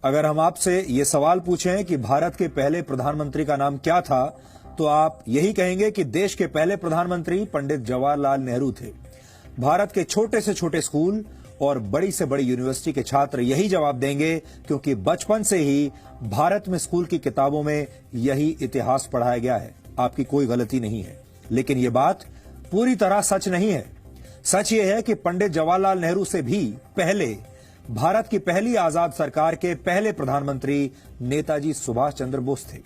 अगर हम आपसे ये सवाल पूछें कि भारत के पहले प्रधानमंत्री का नाम क्या था, तो आप यही कहेंगे कि देश के पहले प्रधानमंत्री पंडित जवाहरलाल नेहरू थे। भारत के छोटे से छोटे स्कूल और बड़ी से बड़ी यूनिवर्सिटी के छात्र यही जवाब देंगे, क्योंकि बचपन से ही भारत में स्कूल की किताबों में यही इतिहास पढ़ाया गया है। आपकी कोई गलती नहीं है, लेकिन ये बात पूरी तरह सच नहीं है। सच ये है कि पंडित जवाहरलाल नेहरू से भी पहले भारत की पहली आजाद सरकार के पहले प्रधानमंत्री नेताजी सुभाष चंद्र बोस थे।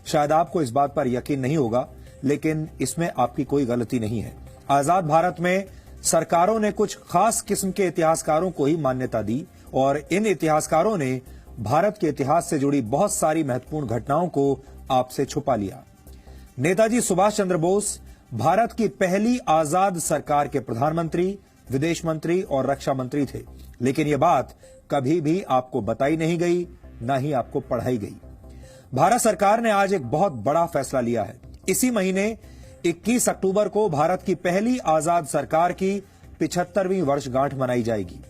शायद आपको इस बात पर यकीन नहीं होगा, लेकिन इसमें आपकी कोई गलती नहीं है। आजाद भारत में सरकारों ने कुछ खास किस्म के इतिहासकारों को ही मान्यता दी और इन इतिहासकारों ने भारत के इतिहास से जुड़ी बहुत सारी महत्वपूर्ण घटनाओं को आपसे छुपा लिया। नेताजी सुभाष चंद्र बोस भारत की पहली आजाद सरकार के प्रधानमंत्री, विदेश मंत्री और रक्षा मंत्री थे, लेकिन यह बात कभी भी आपको बताई नहीं गई, न ही आपको पढ़ाई गई। भारत सरकार ने आज एक बहुत बड़ा फैसला लिया है। इसी महीने 21 अक्टूबर को भारत की पहली आजाद सरकार की 75वीं वर्षगांठ मनाई जाएगी।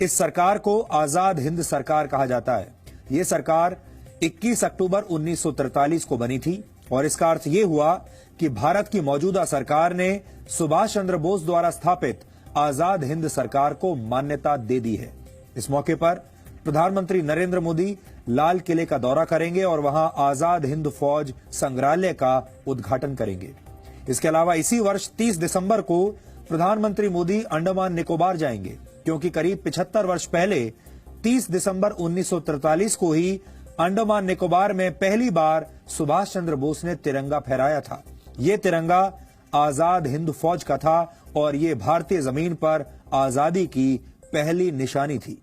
इस सरकार को आजाद हिंद सरकार कहा जाता है। यह सरकार 21 अक्टूबर 1943 को बनी थी और इसका अर्थ यह हुआ कि भारत की मौजूदा सरकार ने सुभाष चंद्र बोस द्वारा स्थापित आजाद हिंद सरकार को मान्यता दे दी है। इस मौके पर प्रधानमंत्री नरेंद्र मोदी लाल किले का दौरा करेंगे और वहां आजाद हिंद फौज संग्रहालय का उद्घाटन करेंगे। इसके अलावा इसी वर्ष 30 दिसंबर को प्रधानमंत्री मोदी अंडमान निकोबार जाएंगे, क्योंकि करीब 75 वर्ष पहले 30 दिसंबर 1943 को ही अंडमान निकोबार में पहली बार सुभाष चंद्र बोस ने तिरंगा फहराया था। ये तिरंगा आजाद हिंद फौज का था और ये भारतीय जमीन पर आजादी की पहली निशानी थी।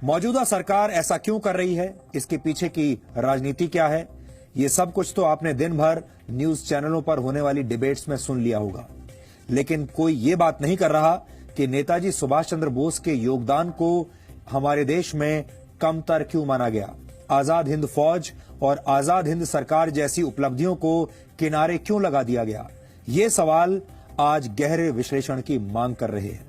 मौजूदा सरकार ऐसा क्यों कर रही है, इसके पीछे की राजनीति क्या है, ये सब कुछ तो आपने दिन भर न्यूज चैनलों पर होने वाली डिबेट्स में सुन लिया होगा, लेकिन कोई ये बात नहीं कर रहा कि नेताजी सुभाष चंद्र बोस के योगदान को हमारे देश में कमतर क्यों माना गया। आजाद हिंद फौज और आजाद हिंद सरकार जैसी उपलब्धियों को किनारे क्यों लगा दिया गया। ये सवाल आज गहरे विश्लेषण की मांग कर रहे हैं।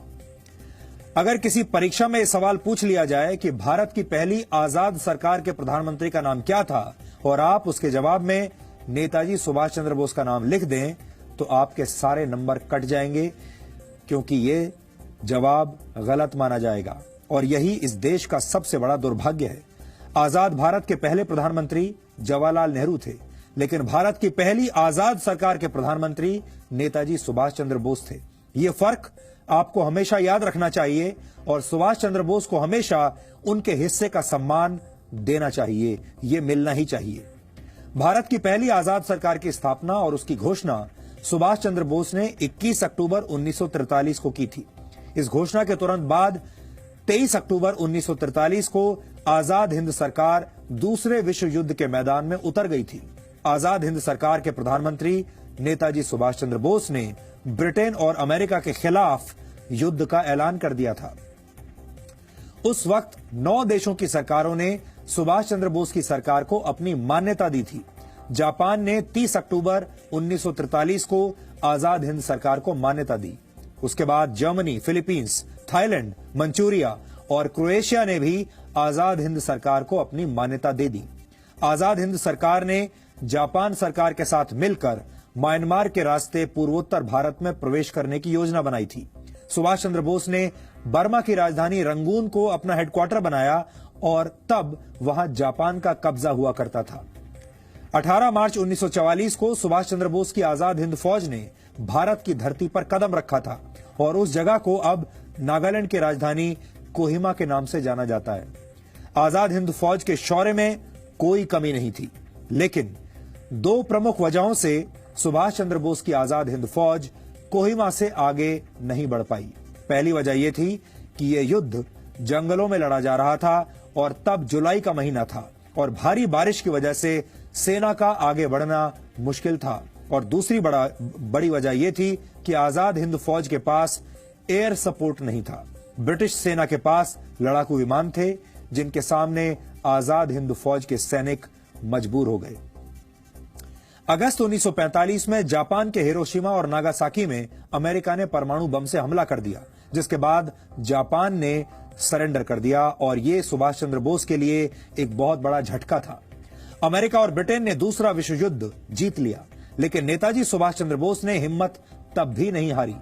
अगर किसी परीक्षा में यह सवाल पूछ लिया जाए कि भारत की पहली आजाद सरकार के प्रधानमंत्री का नाम क्या था और आप उसके जवाब में नेताजी सुभाष चंद्र बोस का नाम लिख दें, तो आपके सारे नंबर कट जाएंगे, क्योंकि ये जवाब गलत माना जाएगा और यही इस देश का सबसे बड़ा दुर्भाग्य है। आजाद भारत के पहले प्रधानमंत्री जवाहरलाल नेहरू थे, लेकिन भारत की पहली आजाद सरकार के प्रधानमंत्री नेताजी सुभाष चंद्र बोस थे। ये फर्क आपको हमेशा याद रखना चाहिए और सुभाष चंद्र बोस को हमेशा उनके हिस्से का सम्मान देना चाहिए, ये मिलना ही चाहिए। भारत की पहली आजाद सरकार की स्थापना और उसकी घोषणा सुभाष चंद्र बोस ने 21 अक्टूबर 1943 को की थी। इस घोषणा के तुरंत बाद 23 अक्टूबर 1943 को आजाद हिंद सरकार दूसरे विश्व युद्ध के मैदान में उतर गई थी। आजाद हिंद सरकार के प्रधानमंत्री नेताजी सुभाष चंद्र बोस ने ब्रिटेन और अमेरिका के खिलाफ युद्ध का ऐलान कर दिया था। उस वक्त 9 देशों की सरकारों ने सुभाष चंद्र बोस की सरकार को अपनी मान्यता दी थी। जापान ने 30 अक्टूबर 1943 को आजाद हिंद सरकार को मान्यता दी। उसके बाद जर्मनी, फिलीपींस, थाईलैंड, मंचूरिया और क्रोएशिया ने भी आजाद हिंद सरकार को अपनी मान्यता दे दी। आजाद हिंद सरकार ने जापान सरकार के साथ मिलकर म्यांमार के रास्ते पूर्वोत्तर भारत में प्रवेश करने की योजना बनाई थी। सुभाष चंद्र बोस ने बर्मा की राजधानी रंगून को अपना हेडक्वार्टर बनाया और तब वहां जापान का कब्जा हुआ करता था। 18 मार्च 1944 को सुभाष चंद्र बोस की आजाद हिंद फौज ने भारत की धरती पर कदम रखा था और उस जगह को अब नागालैंड की राजधानी कोहिमा के नाम से जाना जाता है। आजाद हिंद फौज के शौर्य में कोई कमी नहीं थी, लेकिन 2 प्रमुख वजहों से सुभाष चंद्र बोस की आजाद हिंद फौज कोहिमा से आगे नहीं बढ़ पाई। पहली वजह यह थी कि यह युद्ध जंगलों में लड़ा जा रहा था और तब जुलाई का महीना था और भारी बारिश की वजह से सेना का आगे बढ़ना मुश्किल था। और दूसरी बड़ी वजह यह थी कि आजाद हिंद फौज के पास एयर सपोर्ट नहीं था। ब्रिटिश सेना के पास लड़ाकू विमान थे, जिनके सामने आजाद हिंद फौज के सैनिक मजबूर हो गए। अगस्त 1945 में जापान के हिरोशिमा और नागासाकी में अमेरिका ने परमाणु बम से हमला कर दिया, जिसके बाद जापान ने सरेंडर कर दिया और ये सुभाष चंद्र बोस के लिए एक बहुत बड़ा झटका था। अमेरिका और ब्रिटेन ने दूसरा विश्व युद्ध जीत लिया, लेकिन नेताजी सुभाष चंद्र बोस ने हिम्मत तब भी नहीं हारी।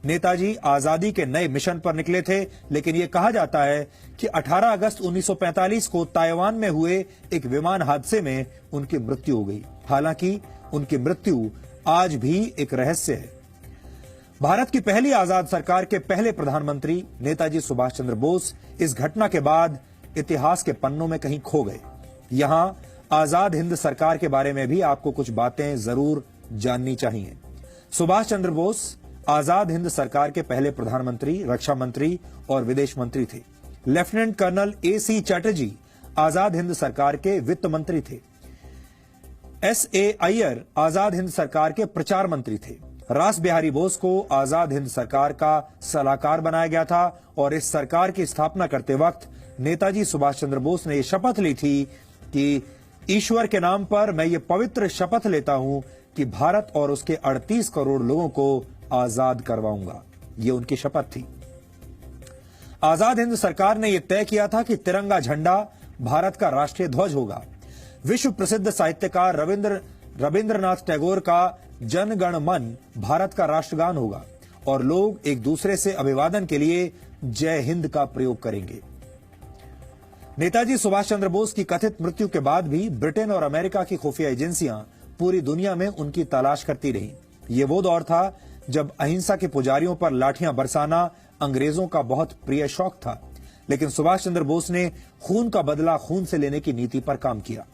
नेताजी आजादी के नए मिशन पर निकले थे, लेकिन यह कहा जाता है कि 18 अगस्त 1945 को ताइवान में हुए एक विमान हादसे में उनकी मृत्यु हो गई। हालांकि उनकी मृत्यु आज भी एक रहस्य है। भारत की पहली आजाद सरकार के पहले प्रधानमंत्री नेताजी सुभाष चंद्र बोस इस घटना के बाद इतिहास के पन्नों में कहीं खो गए। यहां आजाद हिंद सरकार के बारे में भी आपको कुछ बातें जरूर जाननी चाहिए। सुभाष चंद्र बोस आजाद हिंद सरकार के पहले प्रधानमंत्री, रक्षा मंत्री और विदेश मंत्री थे। Lieutenant colonel A.C. Chatterjee Azad Hind सरकार के वित्त मंत्री थे। S.A. अय्यर आजाद हिंद सरकार के प्रचार मंत्री थे। रास बिहारी बोस को आजाद हिंद सरकार का सलाहकार बनाया गया था और इस सरकार की स्थापना करते वक्त नेताजी सुभाष चंद्र बोस ने यह शपथ ली थी कि ईश्वर के नाम पर मैं ये पवित्र शपथ लेता हूं कि भारत और उसके 38 करोड़ लोगों को आजाद करवाऊंगा। ये उनकी शपथ थी। आजाद हिंद सरकार ने यह तय किया था कि तिरंगा झंडा भारत का राष्ट्रीय ध्वज होगा। विश्व प्रसिद्ध साहित्यकार रविंद्रनाथ टैगोर का जन गण मन भारत का राष्ट्रगान होगा और लोग एक दूसरे से अभिवादन के लिए जय हिंद का प्रयोग करेंगे। नेताजी सुभाष चंद्र बोस की कथित मृत्यु के बाद भी ब्रिटेन और अमेरिका की खुफिया एजेंसियां पूरी दुनिया में उनकी तलाश करती रहीं। ये वो दौर था जब अहिंसा के पुजारियों पर लाठियां बरसाना अंग्रेजों का बहुत प्रिय शौक था, लेकिन सुभाष चंद्र बोस ने खून का बदला खून से लेने की नीति पर काम किया।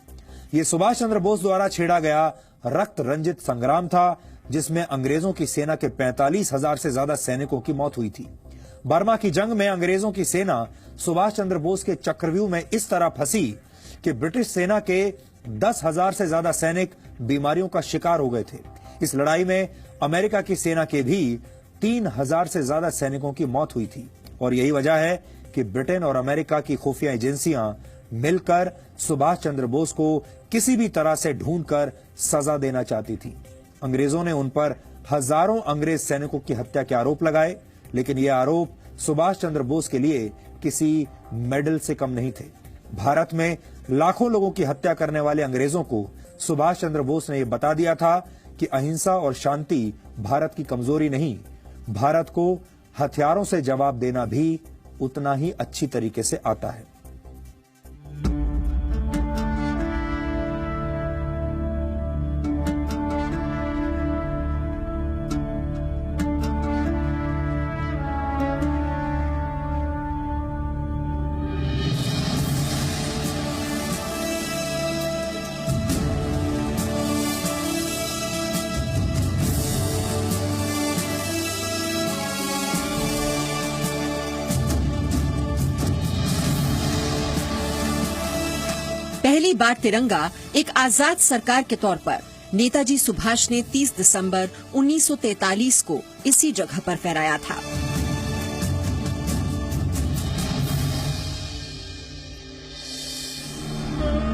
ये सुभाष चंद्र बोस द्वारा छेड़ा गया रक्त रंजित संग्राम था, जिसमें अंग्रेजों की सेना के 45,000 से ज्यादा सैनिकों की मौत हुई थी। बर्मा की जंग में अंग्रेजों की सेना सुभाष चंद्र बोस के चक्रव्यूह में इस तरह फंसी कि ब्रिटिश सेना के 10,000 से ज्यादा सैनिक बीमारियों का शिकार हो गए थे। इस लड़ाई में अमेरिका की सेना के भी 3,000 से ज्यादा सैनिकों की मौत हुई थी और यही वजह है कि ब्रिटेन और अमेरिका की खुफिया एजेंसियां मिलकर सुभाष चंद्र बोस को किसी भी तरह से ढूंढकर सजा देना चाहती थी। अंग्रेजों ने उन पर हजारों अंग्रेज सैनिकों की हत्या के आरोप लगाए, लेकिन ये आरोप सुभाष चंद्र बोस के लिए किसी मेडल से कम नहीं थे। भारत में लाखों लोगों की हत्या करने वाले अंग्रेजों को सुभाष चंद्र बोस ने यह बता दिया था कि अहिंसा और शांति भारत की कमजोरी नहीं, भारत को हथियारों से जवाब देना भी उतना ही अच्छी तरीके से आता है। पहली बार तिरंगा एक आजाद सरकार के तौर पर नेताजी सुभाष ने 30 दिसंबर 1943 को इसी जगह पर फहराया था।